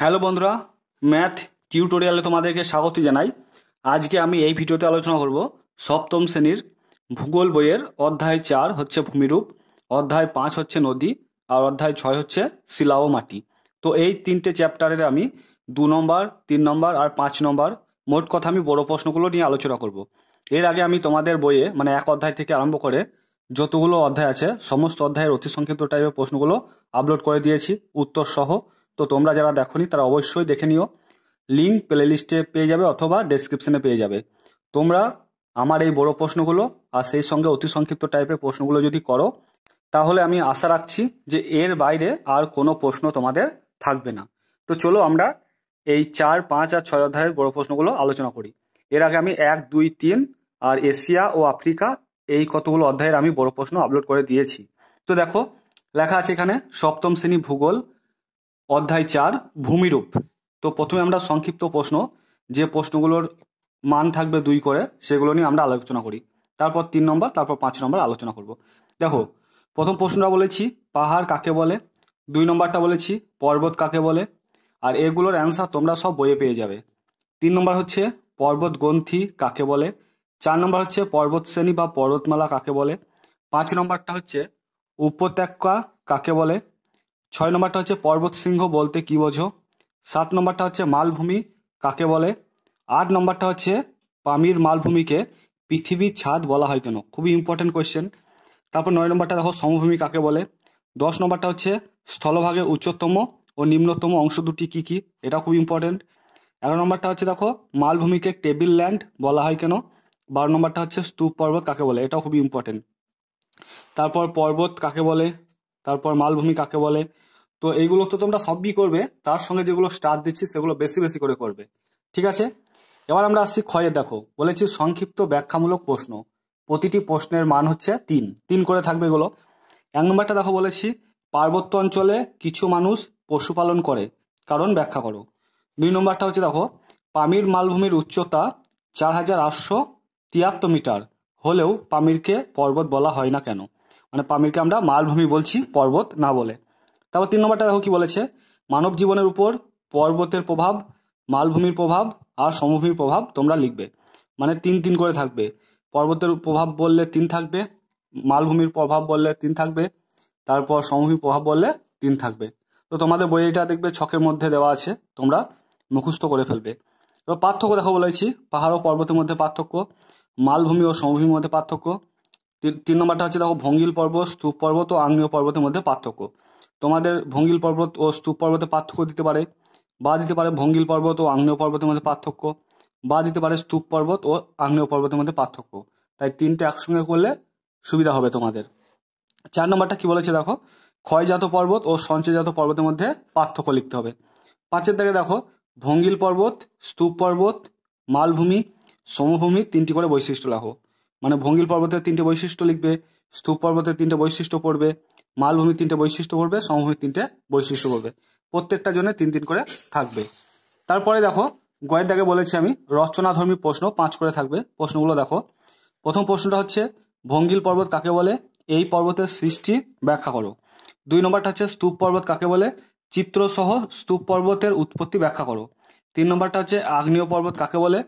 Hello বন্ধুরা, math টিউটোরিয়ালে তোমাদেরকে স্বাগত জানাই। আজকে আমি এই ভিডিওতে আলোচনা করব সপ্তম শ্রেণীর ভূগোল বইয়ের অধ্যায় 4 হচ্ছে ভূমিরূপ, অধ্যায় 5 হচ্ছে নদী, আর অধ্যায় 6 হচ্ছে শিলা ও মাটি। তো এই তিনটে চ্যাপ্টারের আমি 2 নম্বর, 3 নম্বর আর 5 নম্বর মোট কথা আমি বড় প্রশ্নগুলো নিয়ে আলোচনা করব। এর আগে আমি তোমাদের বইয়ে মানে এক অধ্যায় থেকে আরম্ভ করে যতগুলো অধ্যায় আছে সমস্ত অধ্যায়ের অতি সংক্ষিপ্ত টাইপের প্রশ্নগুলো আপলোড করে দিয়েছি উত্তর সহ। তো তোমরা যারা দেখোনি তারা অবশ্যই দেখে নিও, লিঙ্ক প্লে লিস্টে পেয়ে যাবে অথবা ডেসক্রিপশনে পেয়ে যাবে। তোমরা আমার এই বড় প্রশ্নগুলো আর সেই সঙ্গে অতি সংক্ষিপ্ত টাইপের প্রশ্নগুলো যদি করো তাহলে আমি আশা রাখছি যে এর বাইরে আর কোনো প্রশ্ন তোমাদের থাকবে না। তো চলো আমরা এই 4, 5 আর 6 অধ্যায়ের বড় প্রশ্নগুলো আলোচনা করি। এর আগে আমি 1, 2, 3 আর এশিয়া ও আফ্রিকা এই কতগুলো অধ্যায়ের আমি বড় প্রশ্ন আপলোড করে দিয়েছি। তো দেখো লেখা আছে এখানে সপ্তম শ্রেণী ভূগোল অধ্যায় 4 ভূমিরূপ। তো প্রথমে আমরা সংক্ষিপ্ত প্রশ্ন, যে প্রশ্নগুলোর মান থাকবে 2 করে, সেগুলো নিয়ে আমরা আলোচনা করি। তারপর 3 নম্বর, তারপর 5 নম্বর আলোচনা করব। দেখো প্রথম প্রশ্নটা বলেছি পাহাড় কাকে বলে, 2 নম্বরটা বলেছি পর্বত কাকে বলে, আর এগুলোর অ্যান্সার তোমরা সব বইয়ে পেয়ে যাবে। 3 নম্বর হচ্ছে পর্বত গ্রন্থি কাকে বলে, 4 নম্বর হচ্ছে পর্বত শ্রেণী বা পর্বতমালা কাকে বলে, 5 নম্বরটা হচ্ছে উপত্যকা কাকে বলে, 6 নম্বরটা হচ্ছে পর্বত সিংহ বলতে কি বোঝো, 7 নম্বরটা হচ্ছে মালভূমি কাকে বলে, 8 নম্বরটা হচ্ছে পামির মালভূমিকে পৃথিবীর ছাদ বলা হয় কেন, খুবই ইম্পর্টেন্ট কোয়েশ্চেন। তারপর 9 নম্বরটা দেখো সমভূমি কাকে বলে, 10 নম্বরটা হচ্ছে স্থলভাগের উচ্চতম ও নিম্নতম অংশ দুটি কি কি, এটা খুব ইম্পর্টেন্ট। 11 নম্বরটা হচ্ছে দেখো মালভূমিকে টেবিল ল্যান্ড বলা হয় কেন, 12 নম্বরটা হচ্ছে স্তূপ পর্বত কাকে বলে, এটাও খুবই ইম্পর্টেন্ট। তারপর পর্বত কাকে বলে, তারপর মালভূমি কাকে বলে। তো এইগুলো তো তোমরা সবই করবে, তার সঙ্গে যেগুলো স্টার দিচ্ছি সেগুলো বেশি বেশি করে করবে, ঠিক আছে। এবার আমরা আসছি ক্ষয়ে। দেখো বলেছি সংক্ষিপ্ত ব্যাখ্যামূলক প্রশ্ন, প্রতিটি প্রশ্নের মান হচ্ছে 3 করে থাকবে এগুলো। 1 নম্বরটা দেখো বলেছি পার্বত্য অঞ্চলে কিছু মানুষ পশুপালন করে, কারণ ব্যাখ্যা করো। 2 নম্বরটা হচ্ছে দেখো পামির মালভূমির উচ্চতা 4873 মিটার হলেও পামিরকে পর্বত বলা হয় না কেন, মানে পামিরকে আমরা মালভূমি বলছি পর্বত না বলে। তারপর 3 নম্বরটা দেখো কি বলেছে মানব জীবনের উপর পর্বতের প্রভাব, মালভূমির প্রভাব আর সমভূমির প্রভাব তোমরা লিখবে, মানে 3 করে থাকবে। পর্বতের প্রভাব বললে 3 থাকবে, মালভূমির প্রভাব বললে 3 থাকবে, তারপর সমভূমির প্রভাব বললে 3 থাকবে। তো তোমাদের বইটা দেখবে ছকের মধ্যে দেওয়া আছে, তোমরা মুখস্থ করে ফেলবে। এবার পার্থক্য দেখো বলেছি পাহাড় ও পর্বতের মধ্যে পার্থক্য, মালভূমি ও সমভূমির মধ্যে পার্থক্য। 3 নম্বরটা হচ্ছে দেখো ভঙ্গিল পর্বত, স্তূপ পর্বত ও আগ্নেয় পর্বতের মধ্যে পার্থক্য। তোমাদের ভঙ্গিল পর্বত ও স্তূপ পর্বতে পার্থক্য দিতে পারে, বা দিতে পারে ভঙ্গিল পর্বত ও আগ্নেয় পর্বতের মধ্যে পার্থক্য, বা দিতে পারে স্তূপ পর্বত ও আগ্নেয় পর্বতের মধ্যে পার্থক্য। তাই 3টে একসঙ্গে করলে সুবিধা হবে তোমাদের। 4 নম্বরটা কি বলেছে দেখো ক্ষয়জাত পর্বত ও সঞ্চয়জাত পর্বতের মধ্যে পার্থক্য লিখতে হবে। 5এর দিকে দেখো ভঙ্গিল পর্বত, স্তূপ পর্বত, মালভূমি, সমভূমি 3টি করে বৈশিষ্ট্য লেখো, মানে ভঙ্গিল পর্বতের 3টে বৈশিষ্ট্য লিখবে, স্তূপ পর্বতের 3টে বৈশিষ্ট্য পড়বে, মালভূমির 3টে বৈশিষ্ট্য পড়বে, সমভূমির 3টে বৈশিষ্ট্য পড়বে। প্রত্যেকটার জন্য 3 করে থাকবে। তারপরে দেখো গয়ের দাগে বলেছি আমি রচনাধর্মী প্রশ্ন 5 করে থাকবে। প্রশ্নগুলো দেখো, প্রথম প্রশ্নটা হচ্ছে ভঙ্গিল পর্বত কাকে বলে, এই পর্বতের সৃষ্টি ব্যাখ্যা করো। 2 নম্বরটা হচ্ছে স্তূপ পর্বত কাকে বলে, চিত্রসহ স্তূপ পর্বতের উৎপত্তি ব্যাখ্যা করো। 3 নম্বরটা হচ্ছে আগ্নেয় পর্বত কাকে বলে,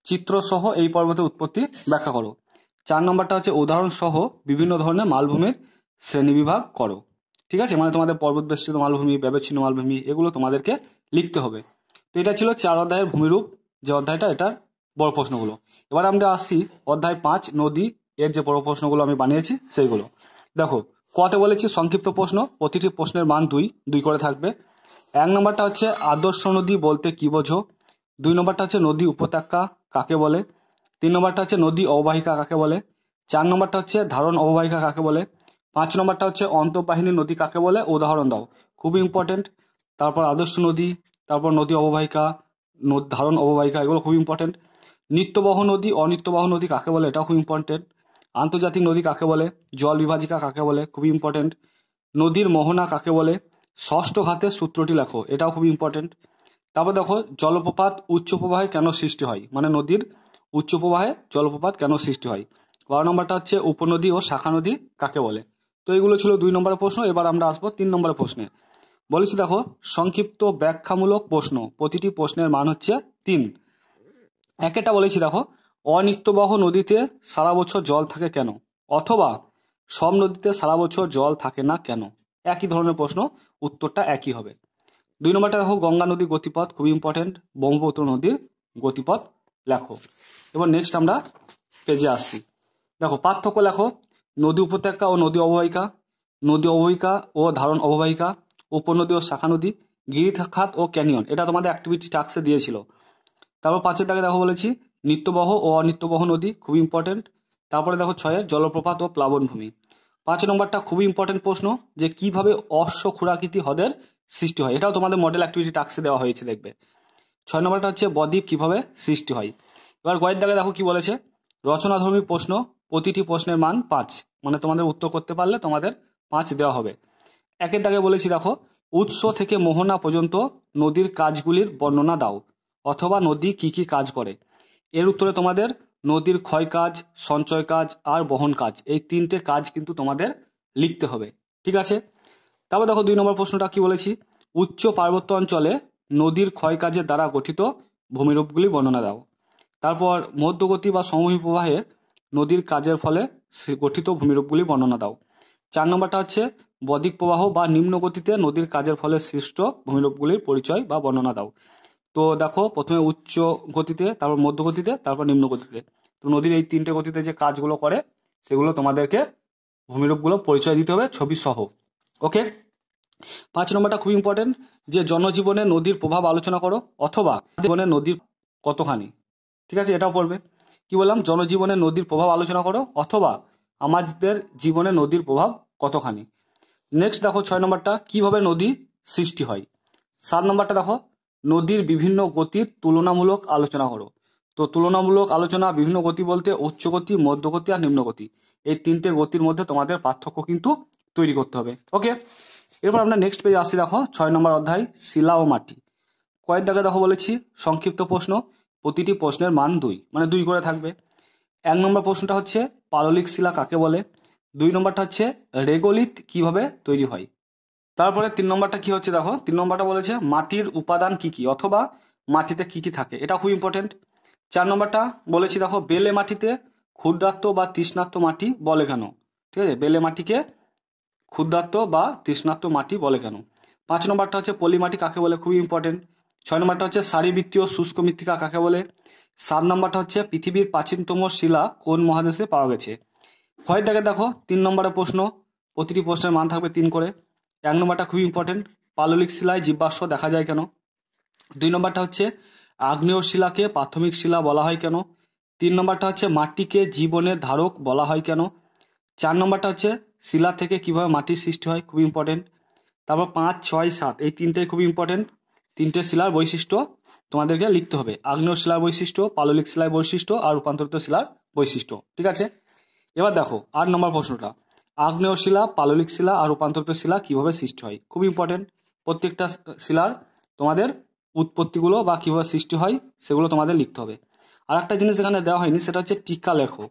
চিত্রসহ এই পর্বতের উৎপত্তি ব্যাখ্যা করো। 4 নম্বরটা হচ্ছে উদাহরণ সহ বিভিন্ন ধরনের মালভূমির শ্রেণীবিভাগ করো। ঠিক আছে, মানে তোমাদের পর্বত বেষ্টিত মালভূমি, ব্যবচ্ছিন্ন মালভূমি এগুলো তোমাদেরকে লিখতে হবে। তো এটা ছিল 4 অধ্যায়ের ভূমিরূপ, যে অধ্যায়টা এটার বড় প্রশ্নগুলো। এবার আমরা আসছি অধ্যায় 5 নদী, এর যে বড় প্রশ্নগুলো আমি বানিয়েছি সেইগুলো দেখো। কতে বলেছি সংক্ষিপ্ত প্রশ্ন, প্রতিটি প্রশ্নের মান 2 করে থাকবে। 1 নম্বরটা হচ্ছে আদর্শ নদী বলতে কি বোঝো, 2 নম্বরটা হচ্ছে নদী উপত্যকা কাকে বলে, 3 নম্বরটা হচ্ছে নদী অববাহিকা কাকে বলে, 4 নম্বরটা হচ্ছে ধারণ অববাহিকা কাকে বলে, 5 নম্বরটা হচ্ছে অন্তর্বাহিনী নদী কাকে বলে উদাহরণ দাও, খুবই ইম্পর্টেন্ট। তারপর আদর্শ নদী, তারপর নদী অববাহিকা, ধারণ অববাহিকা, এগুলো খুব ইম্পর্টেন্ট। নিত্যবহ নদী অনিত্যবহ নদী কাকে বলে, এটাও খুব ইম্পর্টেন্ট। আন্তর্জাতিক নদী কাকে বলে, জল বিভাজিকা কাকে বলে, খুবই ইম্পর্টেন্ট। নদীর মোহনা কাকে বলে, ষষ্ঠ ঘাতের সূত্রটি লেখো, এটাও খুব ইম্পর্টেন্ট। তারপর দেখো জলপ্রপাত উচ্চ প্রবাহে কেন সৃষ্টি হয়, মানে নদীর উচ্চ প্রবাহে জলপ্রপাত কেন সৃষ্টি হয়। 12 নম্বরটা হচ্ছে উপনদী ও শাখা নদী কাকে বলে। তো এগুলো ছিল 2 নম্বরের প্রশ্ন। এবার আমরা আসবো 3 নম্বরের প্রশ্নে। বলেছি দেখো সংক্ষিপ্ত ব্যাখ্যামূলক প্রশ্ন, প্রতিটি প্রশ্নের মান হচ্ছে 3। একটা বলেছি দেখো অনিত্যবহ নদীতে সারা বছর জল থাকে কেন, অথবা সব নদীতে সারা বছর জল থাকে না কেন। একই ধরনের প্রশ্ন, উত্তরটা একই হবে। 2 নম্বরটা দেখো গঙ্গা নদীর গতিপথ, খুব ইম্পর্টেন্ট, ব্রহ্মপুত্র নদীর গতিপথ লেখো। এবার নেক্সট আমরা পেজে আসছি। দেখো পার্থক্য লেখো, নদী উপত্যকা ও নদী অববাহিকা, নদী অববাহিকা ও ধারণ অববাহিকা, উপনদী ও শাখা নদী, গিরিখাত ও ক্যানিয়ন। এটা তোমাদের অ্যাক্টিভিটি টাস্কে দিয়েছিল। তারপর 5 দাগে দেখো বলেছি নিত্যবহ ও অনিত্যবহ নদী, খুব ইম্পর্টেন্ট। তারপরে দেখো 6 জলপ্রপাত ও প্লাবনভূমি। 5 নম্বরটা খুবই ইম্পর্টেন্ট প্রশ্ন, যে কিভাবে অশ্বক্ষুরাকৃতি হ্রদের সৃষ্টি হয়। এটাও তোমাদের মডেল অ্যাক্টিভিটি টাস্কে দেওয়া হয়েছে, দেখবে। 6 নম্বরটা হচ্ছে বদ্বীপ কিভাবে সৃষ্টি হয়। এবার গয়ের দাগে দেখো কি বলেছে, রচনাধর্মী প্রশ্ন, প্রতিটি প্রশ্নের মান 5, মানে তোমাদের উত্তর করতে পারলে তোমাদের 5 দেওয়া হবে। 1 দাগে বলেছি দেখো উৎস থেকে মোহনা পর্যন্ত নদীর কাজগুলির বর্ণনা দাও, অথবা নদী কি কি কাজ করে। এর উত্তরে তোমাদের নদীর ক্ষয় কাজ, সঞ্চয় কাজ আর বহন কাজ, এই 3টে কাজ কিন্তু তোমাদের লিখতে হবে, ঠিক আছে। তারপর দেখো 2 নম্বর প্রশ্নটা কি বলেছি, উচ্চ পার্বত্য অঞ্চলে নদীর ক্ষয় কাজের দ্বারা গঠিত ভূমিরূপগুলি বর্ণনা দাও। তারপর মধ্যগতি বা সমভূমি প্রবাহে নদীর কাজের ফলে গঠিত ভূমিরূপগুলি বর্ণনা দাও। 4 নম্বরটা হচ্ছে বদ্বীপ প্রবাহ বা নিম্ন গতিতে নদীর কাজের ফলে সৃষ্ট ভূমিরূপগুলির পরিচয় বা বর্ণনা দাও। তো দেখো প্রথমে উচ্চ গতিতে, তারপর মধ্য গতিতে, তারপর নিম্ন গতিতে। তো নদীর এই 3টে গতিতে যে কাজগুলো করে সেগুলো তোমাদেরকে ভূমিরূপগুলো পরিচয় দিতে হবে ছবি সহ। ওকে। 5 নম্বরটা খুব ইম্পর্টেন্ট, যে জনজীবনে নদীর প্রভাব আলোচনা করো, অথবা জীবনে নদীর কতখানি। ঠিক আছে, এটাও পড়বে। কি বললাম, জনজীবনে নদীর প্রভাব আলোচনা করো, অথবা আমাদের জীবনে নদীর প্রভাব কতখানি। নেক্সট দেখো 6 নম্বরটা, কিভাবে নদী সৃষ্টি হয়। 7 নম্বরটা দেখো নদীর বিভিন্ন গতির তুলনামূলক আলোচনা করো। তো তুলনামূলক আলোচনা, বিভিন্ন গতি বলতে উচ্চ গতি, মধ্যগতি আর নিম্ন গতি, এই 3টে গতির মধ্যে তোমাদের পার্থক্য কিন্তু তৈরি করতে হবে। ওকে। এরপর আমরা নেক্সট পেজে আসছি। দেখো 6 নম্বর অধ্যায় শিলা ও মাটি। কয়েক দাগে দেখো বলেছি সংক্ষিপ্ত প্রশ্ন, প্রতিটি প্রশ্নের মান 2, মানে 2 করে থাকবে। 1 নম্বর প্রশ্নটা হচ্ছে পাললিক শিলা কাকে বলে। 2 নম্বরটা হচ্ছে রেগোলিথ কিভাবে তৈরি হয়। তারপরে 3 নম্বরটা কি হচ্ছে দেখো, 3 নম্বরটা বলেছে মাটির উপাদান কি কি, অথবা মাটিতে কি কি থাকে, এটা খুব ইম্পর্টেন্ট। 4 নম্বরটা বলেছি দেখো বেলে মাটিতে ক্ষুদ্রাত্ম বা তৃষ্ণাত্ম মাটি বলে কেন। ঠিক আছে, বেলে মাটিকে ক্ষুদ্রাত্ম বা তৃষ্ণাত্ম মাটি বলে কেন। 5 নম্বরটা হচ্ছে পলি মাটি কাকে বলে, খুবই ইম্পর্টেন্ট। 6 নম্বরটা হচ্ছে সারিবৃত্তীয় শুষ্ক মৃত্তিকা কাকে বলে। 7 নম্বরটা হচ্ছে পৃথিবীর প্রাচীনতম শিলা কোন মহাদেশে পাওয়া গেছে। ক্ষয়ের দাগে দেখো 3 নম্বরের প্রশ্ন, প্রতিটি প্রশ্নের মান থাকবে 3 করে। 1 নম্বরটা খুবই ইম্পর্টেন্ট, পাললিক শিলায় জীবাশ্ম দেখা যায় কেন। 2 নম্বরটা হচ্ছে আগ্নেয় শিলাকে প্রাথমিক শিলা বলা হয় কেন। 3 নম্বরটা হচ্ছে মাটিকে জীবনের ধারক বলা হয় কেন। 4 নম্বরটা হচ্ছে শিলা থেকে কিভাবে মাটির সৃষ্টি হয়, খুব ইম্পর্টেন্ট। তারপর 5, 6, 7 এই 3টেই খুব ইম্পর্টেন্ট। 3টে শিলার বৈশিষ্ট্য তোমাদেরকে লিখতে হবে, আগ্নেয় শিলার বৈশিষ্ট্য, পাললিক শিলার বৈশিষ্ট্য আর রূপান্তরিত শিলার বৈশিষ্ট্য। ঠিক আছে। এবার দেখো 8 নম্বর প্রশ্নটা, আগ্নেয় শিলা, পাললিক শিলা আর রূপান্তরিত শিলা কিভাবে সৃষ্টি হয়, খুব ইম্পর্টেন্ট। প্রত্যেকটা শিলার তোমাদের উৎপত্তিগুলো বা কিভাবে সৃষ্টি হয় সেগুলো তোমাদের লিখতে হবে। আর একটা জিনিস এখানে দেওয়া হয়নি, সেটা হচ্ছে টিকা লেখো।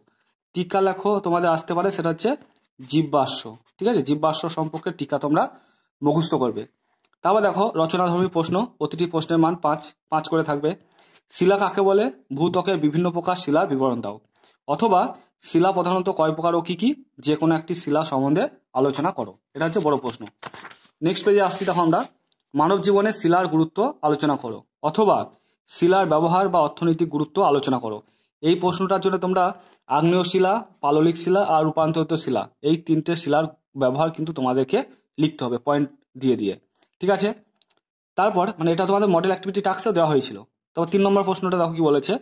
টিকা লেখো তোমাদের আসতে পারে, সেটা হচ্ছে জীববাষ্য। ঠিক আছে, জীববাষ্য সম্পর্কে টিকা তোমরা মুখস্থ করবে। তারপর দেখো রচনাধর্মী প্রশ্ন, প্রতিটি প্রশ্নের মান 5 করে থাকবে। শিলা কাকে বলে, ভূত্বকের বিভিন্ন প্রকার শিলার বিবরণ দাও, অথবা শিলা প্রধানত কয় প্রকার ও কি কি, যে কোনো একটি শিলা সম্বন্ধে আলোচনা করো। এটা হচ্ছে বড় প্রশ্ন। নেক্সট পেজে আসছি, দেখো আমরা মানব জীবনে শিলার গুরুত্ব আলোচনা করো, অথবা শিলার ব্যবহার বা অর্থনৈতিক গুরুত্ব আলোচনা করো। এই প্রশ্নটার জন্য তোমরা আগ্নেয় শিলা, পাললিক শিলা আর রূপান্তরিত শিলা, এই 3টে শিলার ব্যবহার কিন্তু তোমাদেরকে লিখতে হবে পয়েন্ট দিয়ে দিয়ে। ঠিক আছে। তারপর মানে এটা তোমাদের মডেল অ্যাক্টিভিটি টাস্কও দেওয়া হয়েছিল। তারপর 3 নম্বর প্রশ্নটা দেখো কি বলেছে,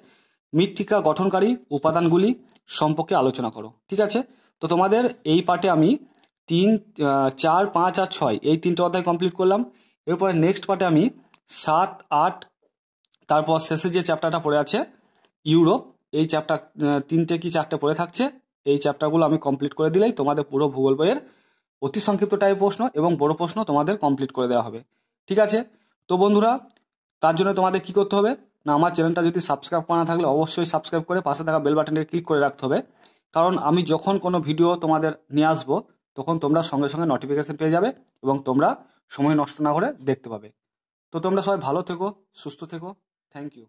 মৃত্তিকা গঠনকারী উপাদানগুলি সম্পর্কে আলোচনা করো। ঠিক আছে। তো তোমাদের এই পার্টে আমি 3, 4, 5 আর 6 এই 3টে অধ্যায় কমপ্লিট করলাম। এরপরে নেক্সট পার্টে আমি 7, 8, তারপর শেষে যে চ্যাপ্টারটা পড়ে আছে ইউরোপ, এই চ্যাপ্টার 3টে কি 4টে পড়ে থাকছে, এই চ্যাপ্টারগুলো আমি কমপ্লিট করে দিলেই তোমাদের পুরো ভূগোল বইয়ের অতি সংক্ষিপ্ত টাইপ প্রশ্ন এবং বড় প্রশ্ন তোমাদের কমপ্লিট করে দেওয়া হবে। ঠিক আছে। তো বন্ধুরা, তার জন্য তোমাদের কি করতে হবে না, আমার চ্যানেলটা যদি সাবস্ক্রাইব করা না থাকলে অবশ্যই সাবস্ক্রাইব করে পাশে থাকা বেল বাটনটি ক্লিক করে রাখতে হবে। কারণ আমি যখন কোনো ভিডিও তোমাদের নিয়ে আসবো তখন তোমরা সঙ্গে সঙ্গে নোটিফিকেশন পেয়ে যাবে এবং তোমরা সময় নষ্ট না করে দেখতে পাবে। তো তোমরা সবাই ভালো থেকো, সুস্থ থেকো। Thank you.